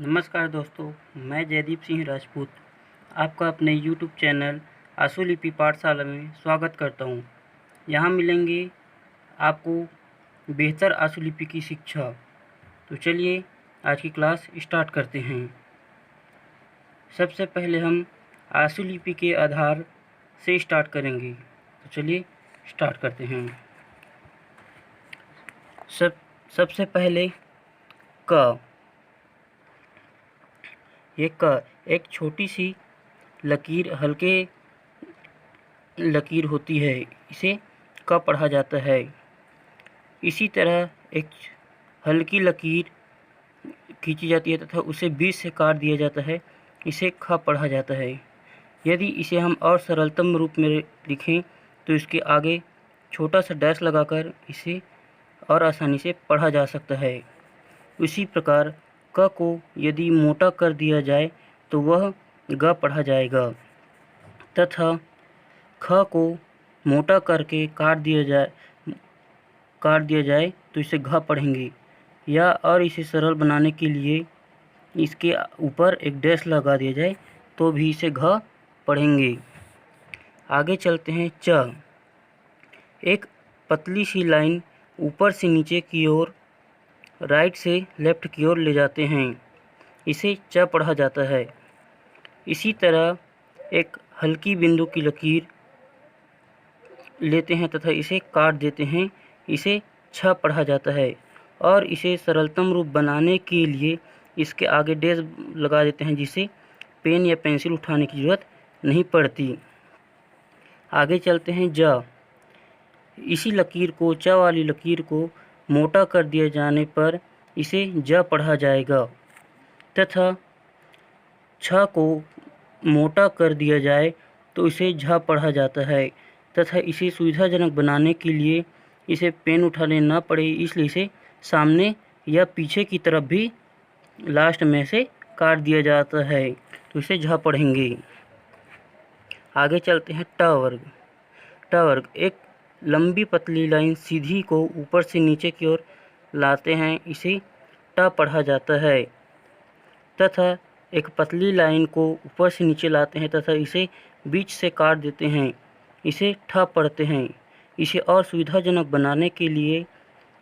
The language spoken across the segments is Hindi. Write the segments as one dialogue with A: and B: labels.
A: नमस्कार दोस्तों, मैं जयदीप सिंह राजपूत आपका अपने YouTube चैनल आशुलिपि पाठशाला में स्वागत करता हूं। यहां मिलेंगे आपको बेहतर आशुलिपि की शिक्षा। तो चलिए आज की क्लास स्टार्ट करते हैं। सबसे पहले हम आशुलिपि के आधार से स्टार्ट करेंगे। तो चलिए स्टार्ट करते हैं। सबसे पहले क। ये क एक छोटी सी लकीर हल्के लकीर होती है, इसे क पढ़ा जाता है। इसी तरह एक हल्की लकीर खींची जाती है तथा उसे बीच से काट दिया जाता है, इसे ख पढ़ा जाता है। यदि इसे हम और सरलतम रूप में लिखें तो इसके आगे छोटा सा डैश लगाकर इसे और आसानी से पढ़ा जा सकता है। उसी प्रकार क को यदि मोटा कर दिया जाए तो वह ग पढ़ा जाएगा तथा ख को मोटा करके काट दिया जाए तो इसे घ पढ़ेंगे। या और इसे सरल बनाने के लिए इसके ऊपर एक डैश लगा दिया जाए तो भी इसे घ पढ़ेंगे। आगे चलते हैं च। एक पतली सी लाइन ऊपर से नीचे की ओर राइट से लेफ्ट की ओर ले जाते हैं, इसे च पढ़ा जाता है। इसी तरह एक हल्की बिंदु की लकीर लेते हैं तथा इसे काट देते हैं, इसे छ पढ़ा जाता है। और इसे सरलतम रूप बनाने के लिए इसके आगे डैश लगा देते हैं, जिसे पेन या पेंसिल उठाने की ज़रूरत नहीं पड़ती। आगे चलते हैं ज। इसी लकीर को, च वाली लकीर को मोटा कर दिए जाने पर इसे ज पढ़ा जाएगा तथा छ को मोटा कर दिया जाए तो इसे झ पढ़ा जाता है तथा इसे सुविधाजनक बनाने के लिए इसे पेन उठाने न पड़े, इसलिए इसे सामने या पीछे की तरफ भी लास्ट में से काट दिया जाता है, तो इसे झ पढ़ेंगे। आगे चलते हैं ट वर्ग। ट वर्ग एक लंबी पतली लाइन सीधी को ऊपर से नीचे की ओर लाते हैं, इसे ट पढ़ा जाता है। तथा एक पतली लाइन को ऊपर से नीचे लाते हैं तथा इसे बीच से काट देते हैं, इसे ठ पढ़ते हैं। इसे और सुविधाजनक बनाने के लिए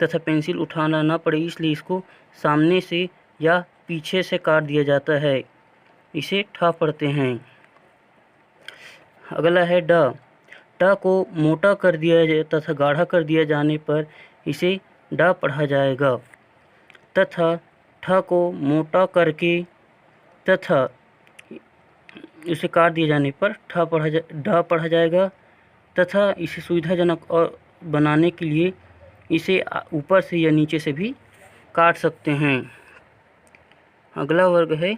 A: तथा पेंसिल उठाना न पड़े, इसलिए इसको सामने से या पीछे से काट दिया जाता है, इसे ठ पढ़ते हैं। अगला है ड। ट को मोटा कर दिया जाए तथा गाढ़ा कर दिया जाने पर इसे ड पढ़ा जाएगा तथा ठ को मोटा करके तथा इसे काट दिए जाने पर ढ पढ़ा जाएगा तथा इसे सुविधाजनक और बनाने के लिए इसे ऊपर से या नीचे से भी काट सकते हैं। अगला वर्ग है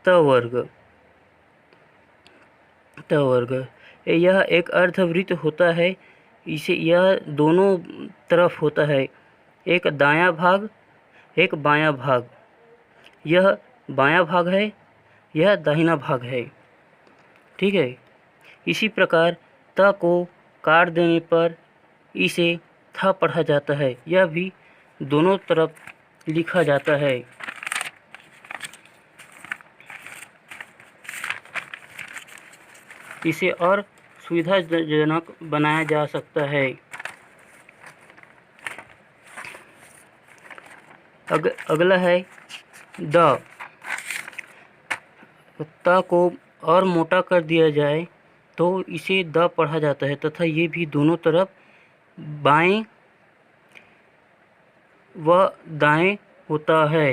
A: त वर्ग। त वर्ग यह एक अर्धवृत्त होता है, इसे यह दोनों तरफ होता है, एक दायां भाग एक बायां भाग। यह बायां भाग है, यह दाहिना भाग है, ठीक है। इसी प्रकार त को काट देने पर इसे थ पढ़ा जाता है, यह भी दोनों तरफ लिखा जाता है। इसे और सुविधाजनक बनाया जा सकता है। अगला है द। त को और मोटा कर दिया जाए तो इसे द पढ़ा जाता है तथा ये भी दोनों तरफ बाएं व दाएं होता है।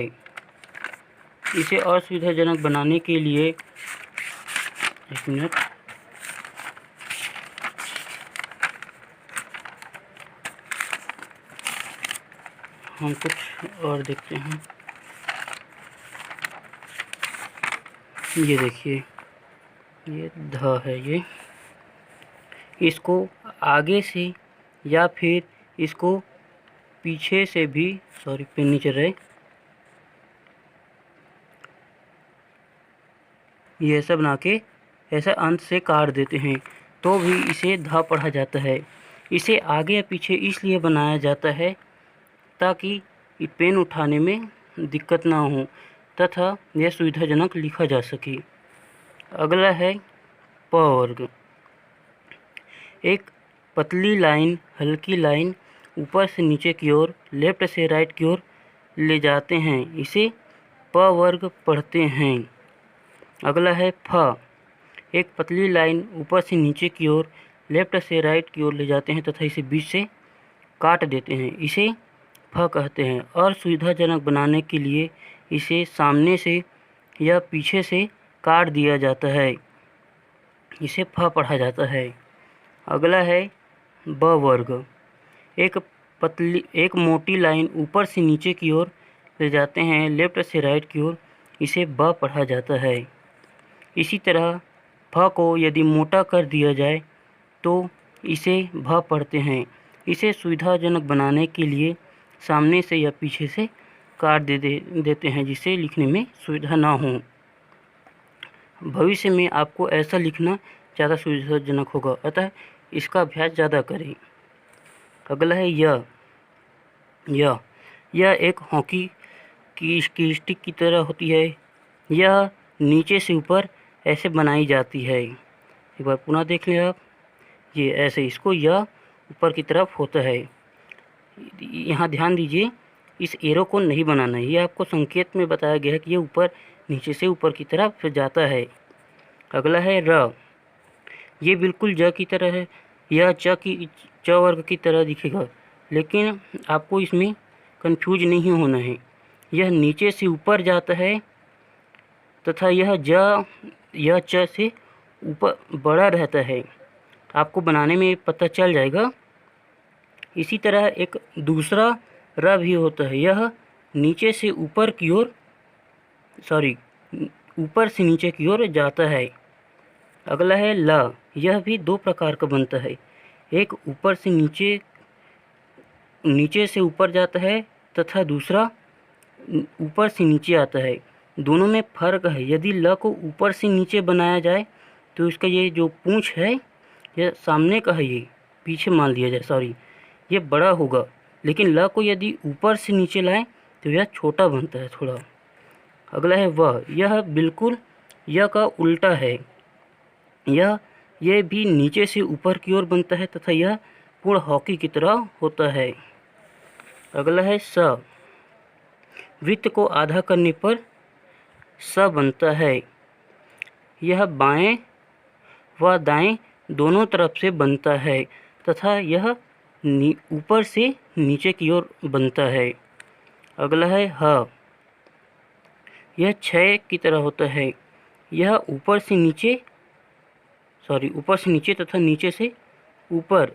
A: इसे और सुविधाजनक बनाने के लिए एक मिनट, हम कुछ और देखते हैं। ये देखिए, ये ध है, ये इसको आगे से या फिर इसको पीछे से भी, सॉरी पेन नीचे रहे, ये ऐसा बना के ऐसा अंत से काट देते हैं तो भी इसे ध पढ़ा जाता है। इसे आगे या पीछे इसलिए बनाया जाता है ताकि पेन उठाने में दिक्कत ना हो। तथा यह सुविधाजनक लिखा जा सके। अगला है प वर्ग। एक पतली लाइन, हल्की लाइन ऊपर से नीचे की ओर, लेफ्ट से राइट की ओर ले जाते हैं, इसे प वर्ग पढ़ते हैं। अगला है फ। एक पतली लाइन ऊपर से नीचे की ओर, लेफ्ट से राइट की ओर ले जाते हैं तथा इसे बीच से काट देते हैं, इसे फ कहते हैं। और सुविधाजनक बनाने के लिए इसे सामने से या पीछे से काट दिया जाता है, इसे फ पढ़ा जाता है। अगला है ब वर्ग। एक मोटी लाइन ऊपर से नीचे की ओर ले जाते हैं, लेफ्ट से राइट की ओर, इसे ब पढ़ा जाता है। इसी तरह फ को यदि मोटा कर दिया जाए तो इसे भ पढ़ते हैं। इसे सुविधाजनक बनाने के लिए सामने से या पीछे से काट देते हैं, जिससे लिखने में सुविधा ना हो। भविष्य में आपको ऐसा लिखना ज़्यादा सुविधाजनक होगा, अतः इसका अभ्यास ज़्यादा करें। अगला है यह एक हॉकी की स्टिक की तरह होती है। यह नीचे से ऊपर ऐसे बनाई जाती है। एक बार पुनः देख लें आप, ये ऐसे, इसको यह ऊपर की तरफ होता है। यहाँ ध्यान दीजिए, इस एरो को नहीं बनाना है, ये आपको संकेत में बताया गया है कि ये ऊपर नीचे से ऊपर की तरफ जाता है। अगला है र। ये बिल्कुल ज की तरह है, यह च वर्ग की तरह दिखेगा, लेकिन आपको इसमें कंफ्यूज नहीं होना है। यह नीचे से ऊपर जाता है तथा यह च से ऊपर बड़ा रहता है, आपको बनाने में पता चल जाएगा। इसी तरह एक दूसरा र भी होता है, यह नीचे से ऊपर की ओर, ऊपर से नीचे की ओर जाता है। अगला है ल। यह भी दो प्रकार का बनता है, एक ऊपर से नीचे से ऊपर जाता है तथा दूसरा ऊपर से नीचे आता है। दोनों में फर्क है। यदि ल को ऊपर से नीचे बनाया जाए तो इसका ये जो पूंछ है, यह सामने का है, ये पीछे मान लिया जाए, ये बड़ा होगा। लेकिन ल को यदि ऊपर से नीचे लाएं तो यह छोटा बनता है थोड़ा। अगला है व। यह बिल्कुल यह का उल्टा है, यह भी नीचे से ऊपर की ओर बनता है तथा यह पूर्ण हॉकी की तरह होता है। अगला है स। वृत्त को आधा करने पर स बनता है। यह बाएं व दाएं दोनों तरफ से बनता है तथा यह ऊपर से नीचे की ओर बनता है। अगला है ह। यह क्षय की तरह होता है। यह ऊपर से नीचे तथा नीचे से ऊपर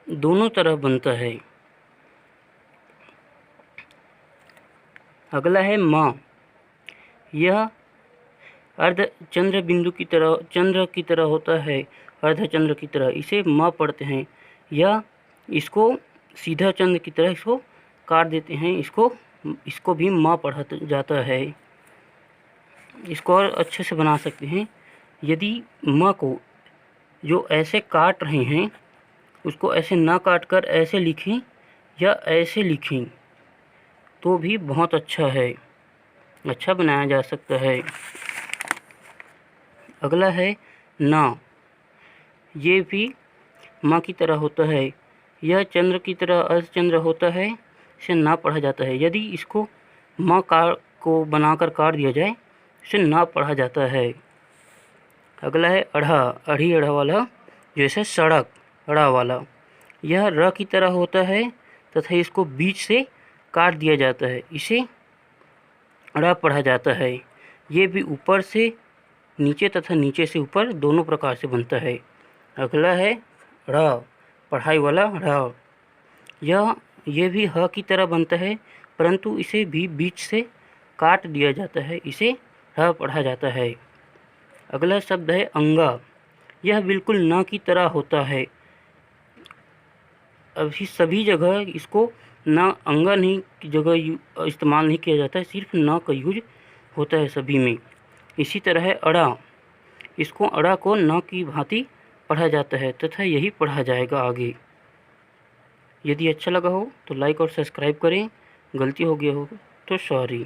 A: दोनों तरफ बनता है। अगला है म। यह अर्धचंद्र बिंदु की तरह, चंद्र की तरह होता है, अर्धचंद्र की तरह, इसे म पढ़ते हैं। या इसको सीधा चंद्र की तरह इसको काट देते हैं, इसको भी म पढ़ा जाता है। इसको और अच्छे से बना सकते हैं। यदि म को जो ऐसे काट रहे हैं उसको ऐसे ना काट कर ऐसे लिखें या ऐसे लिखें तो भी बहुत अच्छा है, अच्छा बनाया जा सकता है। अगला है ना। ये भी माँ की तरह होता है। यह चंद्र की तरह अर्धचंद्र होता है, इसे ना पढ़ा जाता है। यदि इसको माँ को बनाकर काट दिया जाए इसे ना पढ़ा जाता है। अगला है अढ़ा, अढ़ी अढ़ा वाला, जैसे सड़क अढ़ा वाला। यह र की तरह होता है तथा इसको बीच से काट दिया जाता है, इसे अड़ा पढ़ा जाता है। ये भी ऊपर से नीचे तथा नीचे से ऊपर दोनों प्रकार से बनता है। अगला है ढ़, पढ़ाई वाला ढ़। यह भी ह की तरह बनता है, परंतु इसे भी बीच से काट दिया जाता है, इसे ढ़ पढ़ा जाता है। अगला शब्द है अंगा। यह बिल्कुल न की तरह होता है। अभी सभी जगह इसको न अंगा नहीं की जगह इस्तेमाल नहीं किया जाता है, सिर्फ न का यूज होता है सभी में। इसी तरह है अड़ा। इसको अड़ा को न की भांति पढ़ा जाता है तथा यही पढ़ा जाएगा आगे। यदि अच्छा लगा हो तो लाइक और सब्सक्राइब करें, गलती हो गया हो तो सॉरी।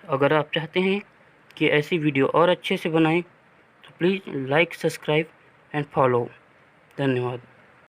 A: अगर आप चाहते हैं कि ऐसी वीडियो और अच्छे से बनाएं तो please like, subscribe and follow. धन्यवाद।